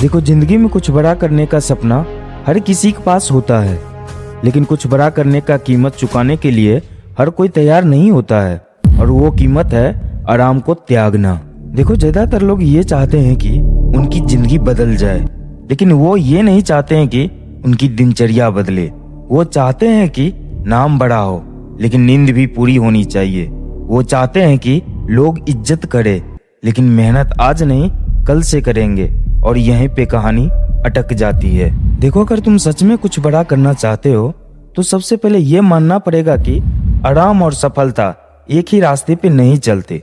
देखो, जिंदगी में कुछ बड़ा करने का सपना हर किसी के पास होता है, लेकिन कुछ बड़ा करने का कीमत चुकाने के लिए हर कोई तैयार नहीं होता है, और वो कीमत है आराम को त्यागना। देखो, ज्यादातर लोग ये चाहते हैं कि उनकी जिंदगी बदल जाए, लेकिन वो ये नहीं चाहते हैं कि उनकी दिनचर्या बदले। वो चाहते हैं कि नाम बड़ा हो, लेकिन नींद भी पूरी होनी चाहिए। वो चाहते हैं कि लोग इज्जत करे, लेकिन मेहनत आज नहीं कल से करेंगे, और यहीं पे कहानी अटक जाती है। देखो, अगर तुम सच में कुछ बड़ा करना चाहते हो तो सबसे पहले ये मानना पड़ेगा कि आराम और सफलता एक ही रास्ते पे नहीं चलते।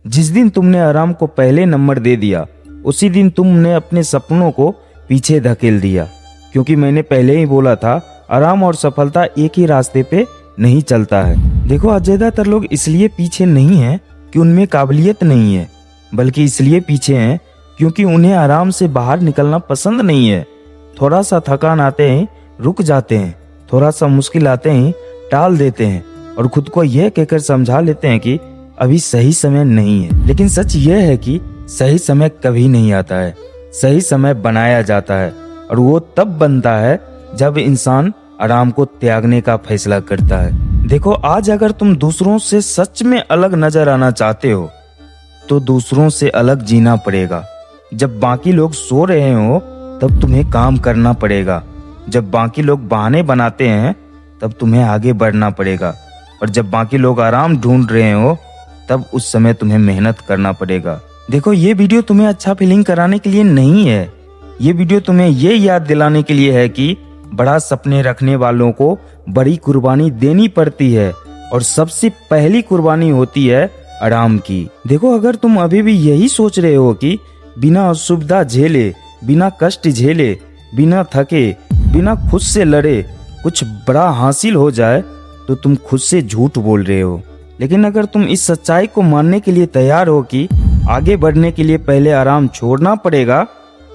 जिस दिन तुमने आराम को पहले नंबर दे दिया, उसी दिन तुमने अपने सपनों को पीछे धकेल दिया, क्योंकि मैंने पहले ही बोला था, आराम और सफलता एक ही रास्ते पे नहीं चलता है। देखो, आज ज्यादातर लोग इसलिए पीछे नहीं हैं कि उनमें काबिलियत नहीं है, बल्कि इसलिए पीछे हैं क्योंकि उन्हें आराम से बाहर निकलना पसंद नहीं है। थोड़ा सा थकान आते ही रुक जाते हैं, थोड़ा सा मुश्किल आते ही टाल देते हैं, और खुद को यह कहकर समझा लेते हैं कि अभी सही समय नहीं है। लेकिन सच यह है कि सही समय कभी नहीं आता है, सही समय बनाया जाता है, और वो तब बनता है जब इंसान आराम को त्यागने का फैसला करता है। देखो, आज अगर तुम दूसरों से सच में अलग नजर आना चाहते हो तो दूसरों से अलग जीना पड़ेगा। जब बाकी लोग सो रहे हो तब तुम्हें काम करना पड़ेगा। जब बाकी लोग बहाने बनाते हैं तब तुम्हें आगे बढ़ना पड़ेगा, और जब बाकी लोग आराम ढूंढ रहे हो तब उस समय तुम्हें मेहनत करना पड़ेगा। देखो, ये वीडियो तुम्हें अच्छा फीलिंग कराने के लिए नहीं है, ये वीडियो तुम्हें ये याद दिलाने के लिए है कि बड़ा सपने रखने वालों को बड़ी कुर्बानी देनी पड़ती है, और सबसे पहली कुर्बानी होती है आराम की। देखो, अगर तुम अभी भी यही सोच रहे हो कि बिना असुविधा झेले, बिना कष्ट झेले, बिना थके, बिना खुद से लड़े कुछ बड़ा हासिल हो जाए, तो तुम खुद से झूठ बोल रहे हो। लेकिन अगर तुम इस सच्चाई को मानने के लिए तैयार हो कि आगे बढ़ने के लिए पहले आराम छोड़ना पड़ेगा,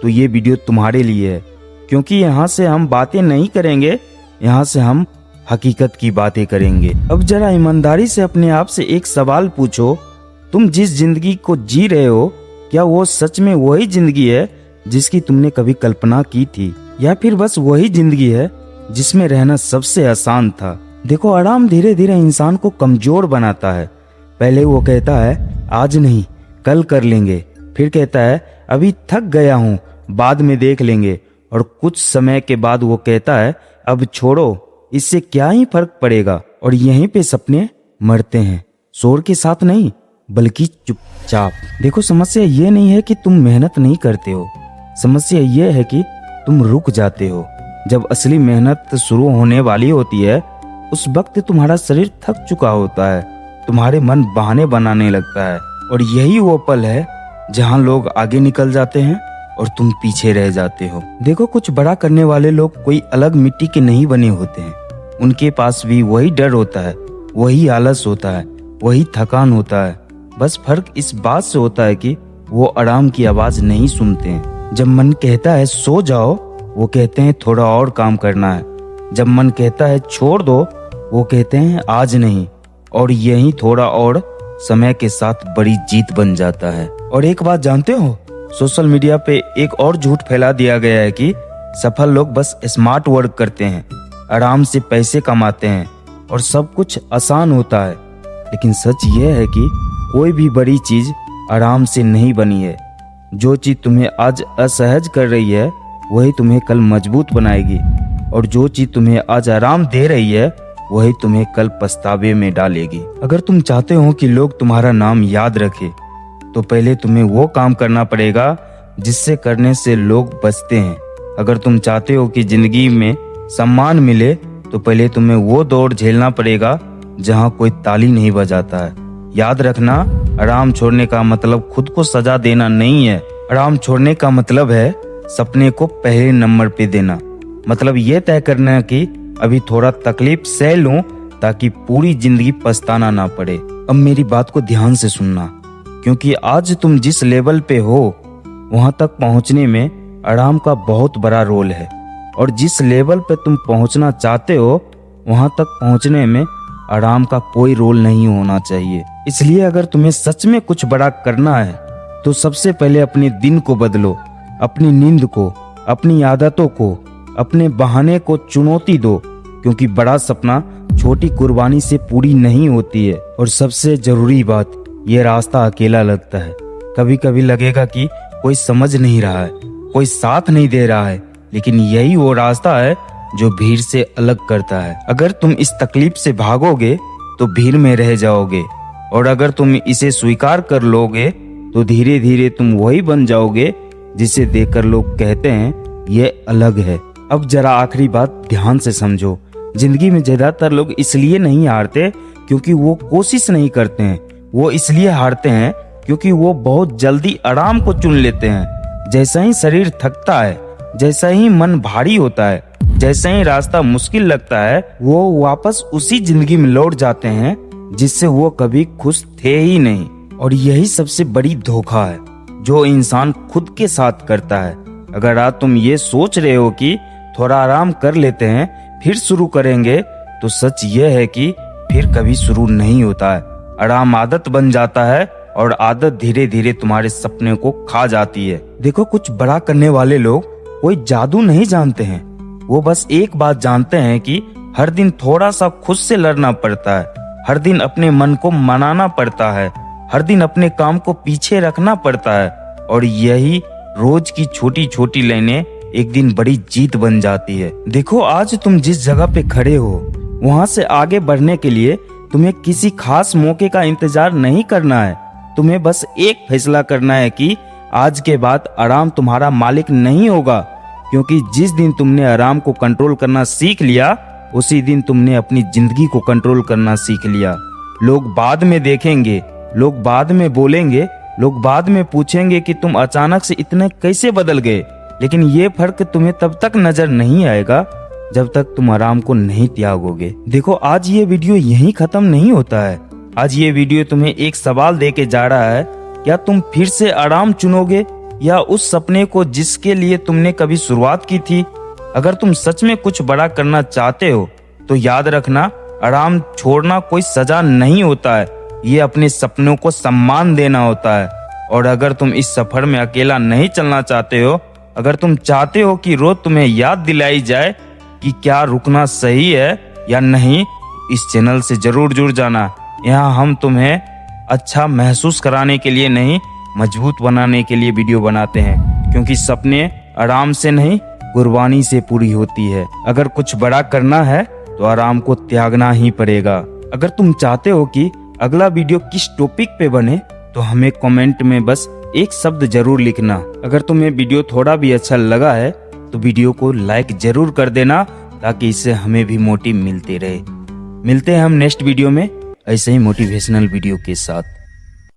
तो ये वीडियो तुम्हारे लिए है, क्योंकि यहाँ से हम बातें नहीं करेंगे, यहाँ से हम हकीकत की बातें करेंगे। अब जरा ईमानदारी से अपने आप से एक सवाल पूछो, तुम जिस जिंदगी को जी रहे हो, क्या वो सच में वही जिंदगी है जिसकी तुमने कभी कल्पना की थी, या फिर बस वही जिंदगी है जिसमें रहना सबसे आसान था? देखो, आराम धीरे धीरे इंसान को कमजोर बनाता है। पहले वो कहता है आज नहीं कल कर लेंगे, फिर कहता है अभी थक गया हूँ बाद में देख लेंगे, और कुछ समय के बाद वो कहता है अब छोड़ो, इससे क्या ही फर्क पड़ेगा। और यहीं पे सपने मरते हैं, शोर के साथ नहीं बल्कि चुपचाप। देखो, समस्या ये नहीं है कि तुम मेहनत नहीं करते हो, समस्या ये है कि तुम रुक जाते हो। जब असली मेहनत शुरू होने वाली होती है, उस वक्त तुम्हारा शरीर थक चुका होता है, तुम्हारे मन बहाने बनाने लगता है, और यही वो पल है जहां लोग आगे निकल जाते हैं और तुम पीछे रह जाते हो। देखो, कुछ बड़ा करने वाले लोग कोई अलग मिट्टी के नहीं बने होते हैं, उनके पास भी वही डर होता है, वही आलस होता है, वही थकान होता है। बस फर्क इस बात से होता है कि वो आराम की आवाज नहीं सुनते हैं। जब मन कहता है सो जाओ, वो कहते हैं थोड़ा और काम करना है। जब मन कहता है छोड़ दो, वो कहते हैं आज नहीं, और यही थोड़ा और समय के साथ बड़ी जीत बन जाता है। और एक बात जानते हो, सोशल मीडिया पे एक और झूठ फैला दिया गया है कि सफल लोग बस स्मार्ट वर्क करते हैं, आराम से पैसे कमाते हैं और सब कुछ आसान होता है। लेकिन सच यह है कि कोई भी बड़ी चीज आराम से नहीं बनी है। जो चीज तुम्हें आज असहज कर रही है, वही तुम्हें कल मजबूत बनाएगी, और जो चीज तुम्हें आज आराम दे रही है, वही तुम्हें कल पछतावे में डालेगी। अगर तुम चाहते हो कि लोग तुम्हारा नाम याद रखें, तो पहले तुम्हें वो काम करना पड़ेगा जिससे करने से लोग बचते हैं। अगर तुम चाहते हो कि जिंदगी में सम्मान मिले, तो पहले तुम्हें वो दौड़ झेलना पड़ेगा जहां कोई ताली नहीं बजाता है। याद रखना, आराम छोड़ने का मतलब खुद को सजा देना नहीं है। आराम छोड़ने का मतलब है सपने को पहले नंबर पे देना। मतलब ये तय करना कि अभी थोड़ा तकलीफ सह लूं ताकि पूरी जिंदगी पछताना ना पड़े। अब मेरी बात को ध्यान से सुनना, क्योंकि आज तुम जिस लेवल पे हो वहां तक पहुंचने में आराम का बहुत बड़ा रोल है, और जिस लेवल पे तुम पहुंचना चाहते हो वहां तक पहुंचने में आराम का कोई रोल नहीं होना चाहिए। इसलिए अगर तुम्हें सच में कुछ बड़ा करना है, तो सबसे पहले अपने दिन को बदलो, अपनी नींद को, अपनी आदतों को, अपने बहाने को चुनौती दो, क्योंकि बड़ा सपना छोटी कुर्बानी से पूरी नहीं होती है। और सबसे जरूरी बात, ये रास्ता अकेला लगता है। कभी कभी लगेगा कि कोई समझ नहीं रहा है, कोई साथ नहीं दे रहा है, लेकिन यही वो रास्ता है जो भीड़ से अलग करता है। अगर तुम इस तकलीफ से भागोगे तो भीड़ में रह जाओगे, और अगर तुम इसे स्वीकार कर लोगे तो धीरे धीरे तुम वही बन जाओगे जिसे देखकर लोग कहते हैं ये अलग है। अब जरा आखिरी बात ध्यान से समझो। जिंदगी में ज्यादातर लोग इसलिए नहीं हारते क्योंकि वो कोशिश नहीं करते हैं, वो इसलिए हारते हैं क्योंकि वो बहुत जल्दी आराम को चुन लेते हैं। जैसा ही शरीर थकता है, जैसा ही मन भारी होता है, जैसा ही रास्ता मुश्किल लगता है, वो वापस उसी जिंदगी में लौट जाते हैं जिससे वो कभी खुश थे ही नहीं। और यही सबसे बड़ी धोखा है जो इंसान खुद के साथ करता है। अगर आज तुम ये सोच रहे हो कि थोड़ा आराम कर लेते हैं फिर शुरू करेंगे, तो सच ये है कि फिर कभी शुरू नहीं होता है। आराम आदत बन जाता है और आदत धीरे धीरे तुम्हारे सपने को खा जाती है। देखो, कुछ बड़ा करने वाले लोग कोई जादू नहीं जानते हैं, वो बस एक बात जानते हैं कि हर दिन थोड़ा सा खुद से लड़ना पड़ता है, हर दिन अपने मन को मनाना पड़ता है, हर दिन अपने काम को पीछे रखना पड़ता है, और यही रोज की छोटी छोटी लाइनें एक दिन बड़ी जीत बन जाती है। देखो, आज तुम जिस जगह पे खड़े हो वहां से आगे बढ़ने के लिए तुम्हें किसी खास मौके का इंतजार नहीं करना है। तुम्हें बस एक फैसला करना है कि आज के बाद आराम तुम्हारा मालिक नहीं होगा, क्योंकि जिस दिन तुमने आराम को कंट्रोल करना सीख लिया उसी दिन तुमने अपनी जिंदगी को कंट्रोल करना सीख लिया। लोग बाद में देखेंगे, लोग बाद में बोलेंगे, लोग बाद में पूछेंगे कि तुम अचानक से इतने कैसे बदल गए, लेकिन ये फर्क तुम्हें तब तक नजर नहीं आएगा जब तक तुम आराम को नहीं त्यागोगे। देखो, आज ये वीडियो यहीं खत्म नहीं होता है। आज ये वीडियो तुम्हें एक सवाल दे के जा रहा है, क्या तुम फिर से आराम चुनोगे या उस सपने को जिसके लिए तुमने कभी शुरुआत की थी? अगर तुम सच में कुछ बड़ा करना चाहते हो तो याद रखना, आराम छोड़ना कोई सजा नहीं होता है, ये अपने सपनों को सम्मान देना होता है। और अगर तुम इस सफर में अकेला नहीं चलना चाहते हो, अगर तुम चाहते हो कि रोज तुम्हें याद दिलाई जाए कि क्या रुकना सही है या नहीं, इस चैनल से जरूर जुड़ जाना। यहाँ हम तुम्हें अच्छा महसूस कराने के लिए नहीं, मजबूत बनाने के लिए वीडियो बनाते हैं, क्योंकि सपने आराम से नहीं कुर्बानी से पूरी होती है। अगर कुछ बड़ा करना है तो आराम को त्यागना ही पड़ेगा। अगर तुम चाहते हो कि अगला वीडियो किस टॉपिक पे बने तो हमें कमेंट में बस एक शब्द जरूर लिखना। अगर तुम्हें वीडियो थोड़ा भी अच्छा लगा है तो वीडियो को लाइक जरूर कर देना, ताकि इससे हमें भी मोटिव मिलते रहे। मिलते हैं हम नेक्स्ट वीडियो में ऐसे ही मोटिवेशनल वीडियो के साथ।